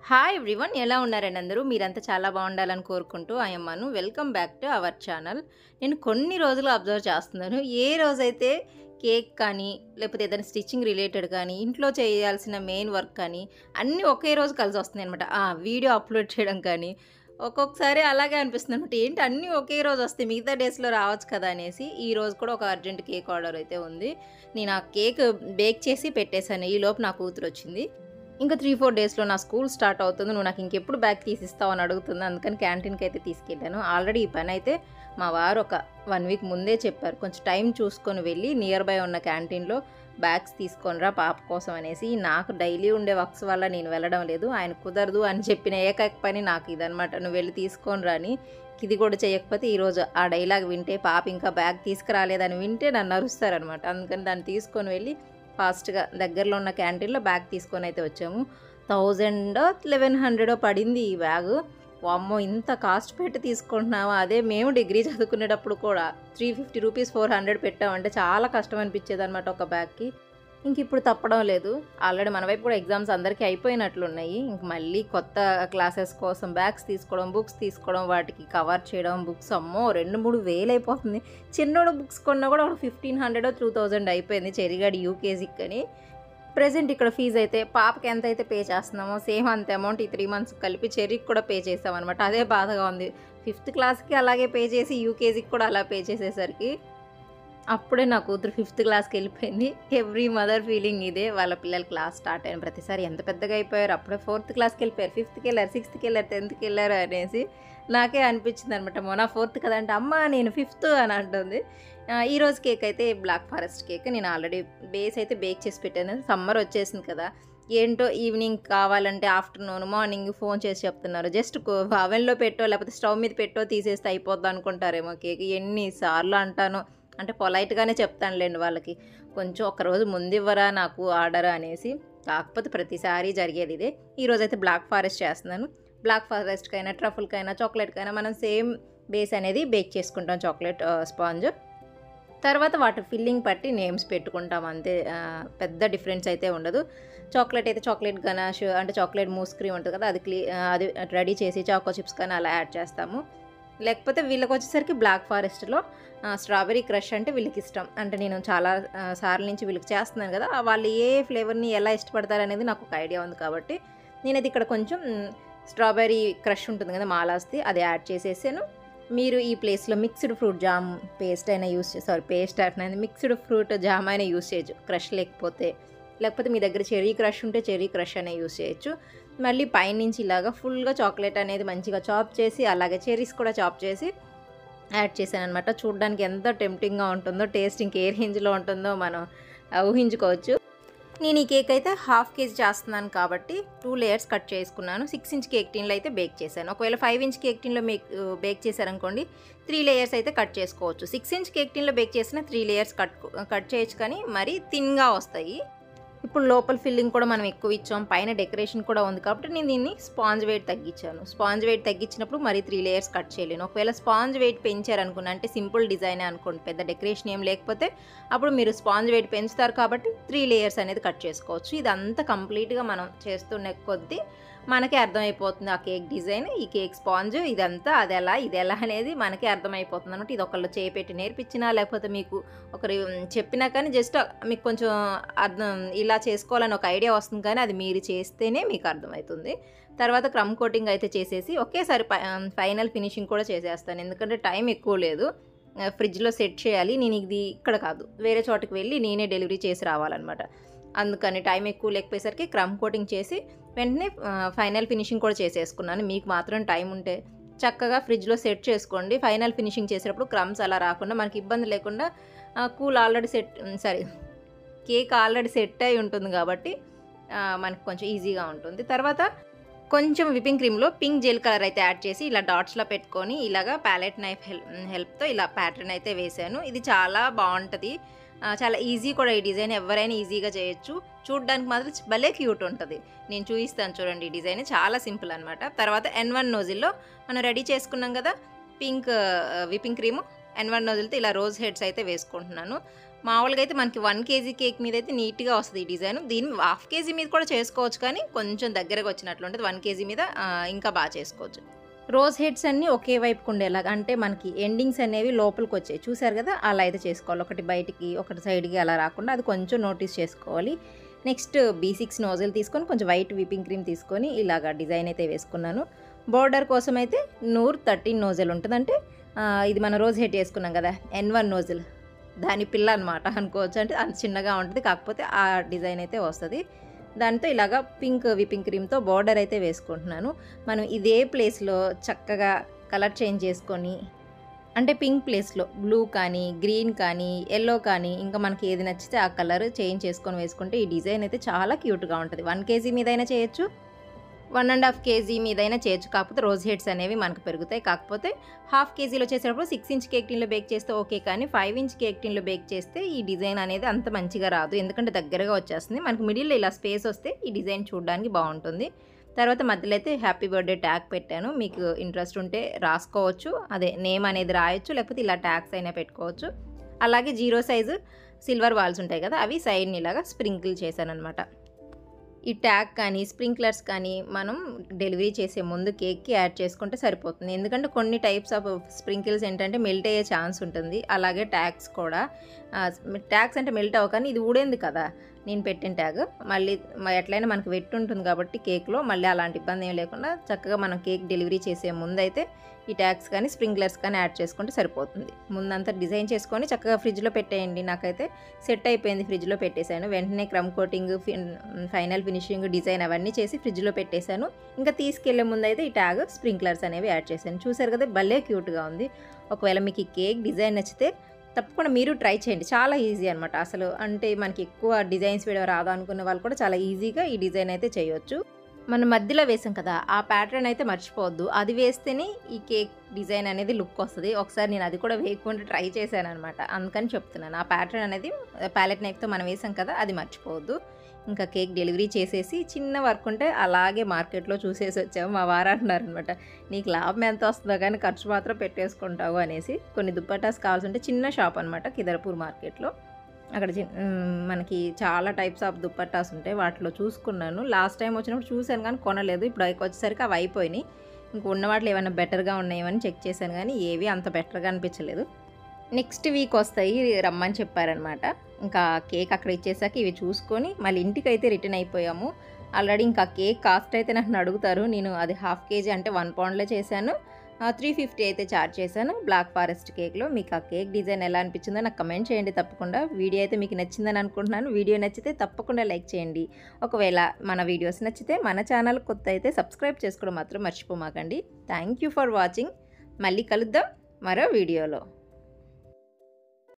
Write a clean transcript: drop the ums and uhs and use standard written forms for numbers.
Hi everyone, ఎలా ఉన్నారండి అందరూ? మీరంతా చాలా బాగుండాలని కోరుకుంటూ అయ్యమ్మను welcome back to our channel. నేను కొన్ని రోజులు అబ్జర్వ్ చేస్తున్నాను, ఏ రోజైతే కేక్ కానీ లేకపోతే ఏదైనా స్టిచ్చింగ్ రిలేటెడ్ కానీ ఇంట్లో చేయాల్సిన మెయిన్ వర్క్ కానీ అన్నీ ఒకే రోజు కలిసి వస్తున్నాయి అనమాట. వీడియో అప్లోడ్ చేయడం కానీ ఒక్కొక్కసారి అలాగే అనిపిస్తుంది అనమాట. ఏంటి అన్నీ ఒకే రోజు వస్తాయి, మిగతా డేస్లో రావచ్చు కదా అనేసి. ఈ రోజు కూడా ఒక అర్జెంట్ కేక్ ఆర్డర్ అయితే ఉంది. నేను ఆ కేక్ బేక్ చేసి పెట్టేశాను, ఈ లోపు నా కూతురు వచ్చింది. ఇంకా 3-4 డేస్లో నా స్కూల్ స్టార్ట్ అవుతుంది, నువ్వు నాకు ఇంకెప్పుడు బ్యాగ్ తీసిస్తావు అని అడుగుతుంది. అందుకని క్యాంటీన్కి అయితే తీసుకెళ్ళాను. ఆల్రెడీ ఈ పని అయితే మా వారు ఒక 1 వీక్ ముందే చెప్పారు, కొంచెం టైం చూసుకొని వెళ్ళి నియర్ బై ఉన్న క్యాంటీన్లో బ్యాగ్స్ తీసుకొనిరా పాప కోసం అనేసి. నాకు డైలీ ఉండే వర్క్స్ వల్ల నేను వెళ్ళడం లేదు, ఆయన కుదరదు అని చెప్పిన ఏకైక పని నాకు ఇదనమాట, నువ్వు వెళ్ళి తీసుకొని రాని. ఇది కూడా చేయకపోతే ఈరోజు ఆ డైలాగ్ వింటే, పాప ఇంకా బ్యాగ్ తీసుకురాలేదని వింటే నన్ను అరుస్తారనమాట. అందుకని దాన్ని తీసుకొని వెళ్ళి ఫాస్ట్గా దగ్గరలో ఉన్న క్యాంటీన్లో బ్యాగ్ తీసుకొని అయితే వచ్చాము. 1000-1100 పడింది ఈ బ్యాగు. వామ్మో, ఇంత కాస్ట్ పెట్టి తీసుకుంటున్నాము. అదే మేము డిగ్రీ చదువుకునేటప్పుడు కూడా 350 రూపీస్ 400 పెట్టామంటే చాలా కష్టం అనిపించేది అనమాట ఒక బ్యాగ్కి. ఇంక ఇప్పుడు తప్పడం లేదు. ఆల్రెడీ మన వైపు కూడా ఎగ్జామ్స్ అందరికీ అయిపోయినట్లున్నాయి. ఇంక మళ్ళీ కొత్త క్లాసెస్ కోసం బ్యాగ్స్ తీసుకోవడం, బుక్స్ తీసుకోవడం, వాటికి కవర్ చేయడం, బుక్స్ అమ్మో 2-3 వేలు అయిపోతుంది. చిన్నోడు బుక్స్ కొన్నా కూడా ఒక 1500-2000 అయిపోయింది, చెరిగాడి యూకేజీకి అని. ప్రెజెంట్ ఇక్కడ ఫీజు అయితే పాపకి ఎంత అయితే పే చేస్తున్నామో సేమ్ అంత అమౌంట్ ఈ 3 months కలిపి చెర్రీకి కూడా పే చేసామన్నమాట. అదే బాధగా ఉంది. 5th క్లాస్కి అలాగే పే చేసి యూకేజీకి కూడా అలా పే చేసేసరికి అప్పుడే నా కూతురు 5th క్లాస్కి వెళ్ళిపోయింది. ఎవ్రీ మదర్ ఫీలింగ్ ఇదే. వాళ్ళ పిల్లలు క్లాస్ స్టార్ట్ అయిన ప్రతిసారి ఎంత పెద్దగా అయిపోయారు, అప్పుడే 4th క్లాస్కి వెళ్ళిపోయారు, 5th వెళ్ళారు, 6th వెళ్ళారు, 10th వెళ్ళారు అనేసి నాకే అనిపించింది అనమాట. మొన్న 4th కదంటే అమ్మ నేను 5th అని అంటుంది. ఈరోజు కేక్ అయితే బ్లాక్ ఫారెస్ట్ కేక్. నేను ఆల్రెడీ బేస్ అయితే బేక్ చేసి పెట్టాను. సమ్మర్ వచ్చేసింది కదా, ఏంటో ఈవినింగ్ కావాలంటే ఆఫ్టర్నూన్ మార్నింగ్ ఫోన్ చేసి చెప్తున్నారు, జస్ట్ అవెన్లో పెట్టో లేకపోతే స్టవ్ మీద పెట్టో తీసేస్తే అయిపోద్ది అనుకుంటారేమో కేక్. ఎన్నిసార్లు అంటాను, అంటే పొలైట్గానే చెప్తానులేండి వాళ్ళకి, కొంచెం ఒకరోజు ముందు ఇవ్వరా నాకు ఆర్డర్ అనేసి. కాకపోతే ప్రతిసారి జరిగేది ఇదే. ఈరోజు అయితే బ్లాక్ ఫారెస్ట్ చేస్తున్నాను. బ్లాక్ ఫారెస్ట్కైనా ట్రఫుల్కైనా చాక్లెట్కైనా మనం సేమ్ బేస్ అనేది బేక్ చేసుకుంటాం, చాక్లెట్ స్పాంజ్. తర్వాత వాటి ఫిల్లింగ్ పట్టి నేమ్స్ పెట్టుకుంటాం అంతే, పెద్ద డిఫరెన్స్ అయితే ఉండదు. చాక్లెట్ అయితే చాక్లెట్ గనాష్ అంటే చాక్లెట్ మూస్ క్రీమ్ ఉంటుంది కదా, అది రెడీ చేసి చాకో చిప్స్ కానీ అలా యాడ్ చేస్తాము. లేకపోతే వీళ్ళకి వచ్చేసరికి బ్లాక్ ఫారెస్ట్లో స్ట్రాబెరీ క్రష్ అంటే వీళ్ళకి ఇష్టం. అంటే నేను చాలా సార్లు నుంచి వీళ్ళకి చేస్తున్నాను కదా, వాళ్ళు ఏ ఫ్లేవర్ని ఎలా ఇష్టపడతారు అనేది నాకు ఒక ఐడియా ఉంది. కాబట్టి నేనైతే ఇక్కడ కొంచెం స్ట్రాబెరీ క్రష్ ఉంటుంది కదా మాలాస్ది, అది యాడ్ చేసేసాను. మీరు ఈ ప్లేస్లో మిక్స్డ్ ఫ్రూట్ జామ్ పేస్ట్ అయినా పేస్ట్ అయినా మిక్స్డ్ ఫ్రూట్ జామ్ అయినా యూస్ చేయొచ్చు, క్రష్ లేకపోతే మీ దగ్గర చెర్రీ క్రష్ ఉంటే చెర్రీ క్రష్ అయినా యూస్ చేయొచ్చు. మళ్ళీ పైనుంచి ఇలాగా ఫుల్గా చాక్లెట్ అనేది మంచిగా చాప్ చేసి, అలాగే చెర్రీస్ కూడా చాప్ చేసి యాడ్ చేశాను అనమాట. చూడడానికి ఎంత టెంప్టింగ్గా ఉంటుందో, టేస్ట్ ఇంకే రేంజ్లో ఉంటుందో మనం ఊహించుకోవచ్చు. నేను ఈ కేక్ అయితే 1/2 kg చేస్తున్నాను కాబట్టి 2 లేయర్స్ కట్ చేసుకున్నాను. 6 inch కేక్ టిన్లో అయితే బేక్ చేశాను. ఒకవేళ 5 inch కేక్ టిన్లో బేక్ చేశారనుకోండి 3 లేయర్స్ అయితే కట్ చేసుకోవచ్చు. 6 inch కేక్ టిన్లో బేక్ చేసిన 3 లేయర్స్ కట్ చేయొచ్చు, కానీ మరీ థిన్గా వస్తాయి. ఇప్పుడు లోపల ఫిల్లింగ్ కూడా మనం ఎక్కువ ఇచ్చాం, పైన డెకరేషన్ కూడా ఉంది కాబట్టి నేను దీన్ని స్పాంజ్ వెయిట్ తగ్గించాను. స్పాంజ్ వెయిట్ తగ్గించినప్పుడు మరి 3 లేయర్స్ కట్ చేయలేను. ఒకవేళ స్పాంజ్ వెయిట్ పెంచారనుకున్నా, అంటే సింపుల్ డిజైన్ అనుకోండి, పెద్ద డెకరేషన్ ఏం లేకపోతే అప్పుడు మీరు స్పాంజ్ వెయిట్ పెంచుతారు కాబట్టి 3 లేయర్స్ అనేది కట్ చేసుకోవచ్చు. ఇదంతా కంప్లీట్గా మనం చేస్తున్న కొద్దీ మనకే అర్థమైపోతుంది ఆ కేక్ డిజైన్, ఈ కేక్ స్పాంజ్, ఇదంతా ఇది ఎలా అనేది మనకే అర్థమైపోతుంది అనమాట. ఇది ఒకళ్ళు చేపెట్టి నేర్పించినా లేకపోతే మీకు ఒకరు చెప్పినా కానీ జస్ట్ మీకు కొంచెం అర్థం ఇలా చేసుకోవాలని ఒక ఐడియా వస్తుంది, కానీ అది మీరు చేస్తేనే మీకు అర్థమవుతుంది. తర్వాత క్రమ్ కోటింగ్ అయితే చేసేసి ఒకేసారి ఫైనల్ ఫినిషింగ్ కూడా చేసేస్తాను, ఎందుకంటే టైం ఎక్కువ లేదు. ఫ్రిడ్జ్లో సెట్ చేయాలి. నేను ఇది ఇక్కడ కాదు, వేరే చోటుకి వెళ్ళి నేనే డెలివరీ చేసి రావాలన్నమాట. అందుకని టైం ఎక్కువ లేకపోయేసరికి క్రమ్ కోటింగ్ చేసి వెంటనే ఫైనల్ ఫినిషింగ్ కూడా చేసేసుకున్నాను. మీకు మాత్రం టైం ఉంటే చక్కగా ఫ్రిడ్జ్లో సెట్ చేసుకోండి. ఫైనల్ ఫినిషింగ్ చేసేటప్పుడు క్రమ్స్ అలా రాకుండా మనకి ఇబ్బంది లేకుండా కేక్ ఆల్రెడీ సెట్ అయి ఉంటుంది కాబట్టి మనకు కొంచెం ఈజీగా ఉంటుంది. తర్వాత కొంచెం విపింగ్ క్రీమ్లో పింక్ జెల్ కలర్ అయితే యాడ్ చేసి ఇలా డాట్స్లో పెట్టుకొని ఇలాగా ప్యాలెట్ నైఫ్ హెల్ప్తో ఇలా ప్యాటర్న్ అయితే వేసాను. ఇది చాలా బాగుంటుంది, చాలా ఈజీ కూడా. ఈ డిజైన్ ఎవరైనా ఈజీగా చేయొచ్చు. చూడడానికి మాత్రం భలే క్యూట్ ఉంటుంది. నేను చూపిస్తాను చూడండి, ఈ డిజైన్ చాలా సింపుల్ అనమాట. తర్వాత N1 నోజిల్లో మనం రెడీ చేసుకున్నాం కదా పింక్ విపింగ్ క్రీము, N1 నోజిల్తో ఇలా రోజ్ హెడ్స్ అయితే వేసుకుంటున్నాను. మామూలుగా అయితే మనకి 1 కేజీ కేక్ మీద అయితే నీట్‌గా వస్తది ఈ డిజైన్. దీన్ని హాఫ్ కేజీ మీద కూడా చేసుకోవచ్చు కానీ కొంచెం దగ్గరగా వచ్చినట్లు ఉంటది. 1 కేజీ మీద ఇంకా బాగా చేసుకోవచ్చు. రోజ్ హెడ్స్ అన్నీ ఒకే వైపుకు ఉండేలాగా అంటే మనకి ఎండింగ్స్ అనేవి లోపలికొచ్చాయి. చూసారు కదా! అలా అయితే చేసుకోవాలి. ఒకటి బయటికి, ఒకటి సైడ్‌కి అలా రాకుండా అది కొంచెం నోటీస్ చేసుకోవాలి. నెక్స్ట్ B6 నోజిల్ తీసుకొని కొంచెం వైట్ విప్పింగ్ క్రీమ్ తీసుకొని ఇలాగా డిజైన్ అయితే వేసుకున్నాను. బోర్డర్ కోసం అయితే నూర్ 13 నోజిల్ ఉంటది. అంటే ఇది మనం రోజ్ హెడ్ చేసుకున్నాం కదా! N1 నోజిల్ దాని పిల్ల అనమాట అనుకోవచ్చు. అంటే అంత చిన్నగా ఉంటది. కాకపోతే ఆ డిజైన్ అయితే వస్తది. దాంతో ఇలాగా పింక్ విప్పింగ్ క్రీమ్‌తో బోర్డర్ అయితే వేసుకుంటున్నాను. మనం ఇదే ప్లేస్‌లో చక్కగా కలర్ చేంజ్ చేసుకొని అంటే పింక్ ప్లేస్‌లో బ్లూ కానీ, గ్రీన్ కానీ, యెల్లో కానీ ఇంకా మనకి ఏది నచ్చితే ఆ కలర్ చేంజ్ చేసుకొని వేసుకుంటే ఈ డిజైన్ అయితే చాలా క్యూట్‌గా ఉంటది. 1 కేజీ మీదైనా చేయొచ్చు. 1 ½ కేజీ మీదైనా చేయొచ్చు. కాకపోతే రోజ్ హెడ్స్ అనేవి మనకు పెరుగుతాయి. కాకపోతే హాఫ్ కేజీలో చేసేటప్పుడు 6 ఇంచ్ కేక్ టిన్‌లో బేక్ చేస్తే ఓకే. కానీ 5 ఇంచ్ కేక్ టిన్‌లో బేక్ చేస్తే ఈ డిజైన్ అనేది అంత మంచిగా రాదు. ఎందుకంటే దగ్గరగా వచ్చేస్తుంది. మనకి మిడిల్‌లో ఇలా స్పేస్ వస్తే ఈ డిజైన్ చూడడానికి బాగుంటుంది. తర్వాత మధ్యలో అయితే హ్యాపీ బర్త్‌డే ట్యాగ్ పెట్టాను. మీకు ఇంట్రెస్ట్ ఉంటే రాసుకోవచ్చు. అదే నేమ్ అనేది రాయొచ్చు. లేకపోతే ఇలా ట్యాగ్స్ అయినా పెట్టుకోవచ్చు. అలాగే 0 సైజు సిల్వర్ బాల్స్ ఉంటాయి కదా! అవి సైడ్‌ని ఇలాగా స్ప్రింకిల్ చేశాననమాట. ఈ ట్యాగ్ కానీ, స్ప్రింక్లర్స్ కానీ మనం డెలివరీ చేసే ముందు కేక్‌కి యాడ్ చేసుకుంటే సరిపోతుంది. ఎందుకంటే కొన్ని టైప్స్ ఆఫ్ స్ప్రింకిల్స్ ఏంటంటే మెల్ట్ అయ్యే ఛాన్స్ ఉంటుంది. అలాగే ట్యాగ్స్ కూడా ట్యాగ్స్ అంటే మెల్ట్ అవ్వవు కానీ ఇది ఊడేంది కదా! నేను పెట్టిన ట్యాగ్. మళ్ళీ ఎట్లైనా మనకు వెట్ ఉంటుంది కాబట్టి కేక్‌లో మళ్ళీ అలాంటి ఇబ్బంది ఏం లేకుండా చక్కగా మనం కేక్ డెలివరీ చేసే ముందైతే ఈ ట్యాగ్స్ కానీ, స్ప్రింక్లర్స్ కానీ యాడ్ చేసుకుంటే సరిపోతుంది. ముందంతా డిజైన్ చేసుకొని చక్కగా ఫ్రిడ్జ్‌లో పెట్టేయండి. నాకైతే సెట్ అయిపోయింది. ఫ్రిడ్జ్‌లో పెట్టేశాను. వెంటనే క్రమ్ కోటింగ్, ఫైనల్ ఫినిషింగ్, డిజైన్ అవన్నీ చేసి ఫ్రిడ్జ్‌లో పెట్టేశాను. ఇంకా తీసుకెళ్లే ముందైతే ఈ ట్యాగ్, స్ప్రింక్లర్స్ అనేవి యాడ్ చేశాను. చూసారు కదా! భలే క్యూట్‌గా ఉంది. ఒకవేళ మీకు ఈ కేక్ డిజైన్ నచ్చితే తప్పకుండా మీరు ట్రై చేయండి. చాలా ఈజీ అనమాట. అసలు అంటే మనకి ఎక్కువ డిజైన్స్ వేయడం రాదు అనుకునే వాళ్ళు కూడా చాలా ఈజీగా ఈ డిజైన్ అయితే చేయొచ్చు. మనం మధ్యలో వేసాం కదా! ఆ ప్యాటర్న్ అయితే మర్చిపోవద్దు. అది వేస్తేనే ఈ కేక్ డిజైన్ అనేది లుక్ వస్తది. ఒకసారి నేను అది కూడా వేయకుండా ట్రై చేశాననమాట. అందుకని చెప్తున్నాను. ఆ ప్యాటర్న్ అనేది ప్యాలెట్ నైఫ్‌తో మనం వేసాం కదా! అది మర్చిపోవద్దు. ఇంకా కేక్ డెలివరీ చేసేసి చిన్న వర్క్ ఉంటే అలాగే మార్కెట్‌లో చూసేసి వచ్చాము. మా వారు అంటున్నారనమాట, "నీకు లాభం ఎంత వస్తుందో కానీ ఖర్చు మాత్రం పెట్టేసుకుంటావు" అనేసి. కొన్ని దుప్పటాస్ కావాల్సుంటే చిన్న షాప్ అనమాట కిదర్పూర్ మార్కెట్‌లో. అక్కడ మనకి చాలా టైప్స్ ఆఫ్ దుప్పట్టాస్ ఉంటాయి. వాటిలో చూసుకున్నాను. లాస్ట్ టైం వచ్చినప్పుడు చూశాను కానీ కొనలేదు. ఇప్పుడు వచ్చేసరికి అవి అయిపోయినాయి. ఇంక ఉన్న వాటిలో ఏమైనా బెటర్‌గా ఉన్నాయేమని చెక్ చేశాను కానీ ఏవి అంత బెటర్‌గా అనిపించలేదు. నెక్స్ట్ వీక్ వస్తాయి రమ్మని చెప్పారనమాట. ఇంకా కేక్ అక్కడ ఇచ్చేసాక ఇవి చూసుకొని మళ్ళీ ఇంటికైతే రిటర్న్ అయిపోయాము. ఆల్రెడీ ఇంకా కేక్ కాస్ట్ అయితే నన్ను అడుగుతారు. నేను అది హాఫ్ కేజీ అంటే 1 పౌండ్‌లో చేశాను. 350 అయితే చార్జ్ చేశాను బ్లాక్ ఫారెస్ట్ కేక్‌లో. మీకు ఆ కేక్ డిజైన్ ఎలా అనిపించిందో నాకు కమెంట్ చేయండి తప్పకుండా. వీడియో అయితే మీకు నచ్చిందని అనుకుంటున్నాను. వీడియో నచ్చితే తప్పకుండా లైక్ చేయండి. ఒకవేళ మన వీడియోస్ నచ్చితే మన ఛానల్ కొత్త అయితే సబ్స్క్రైబ్ చేసుకోవడం మాత్రం మర్చిపోమాకండి. Thank you for watching. మళ్ళీ కలుద్దాం మరో వీడియోలో.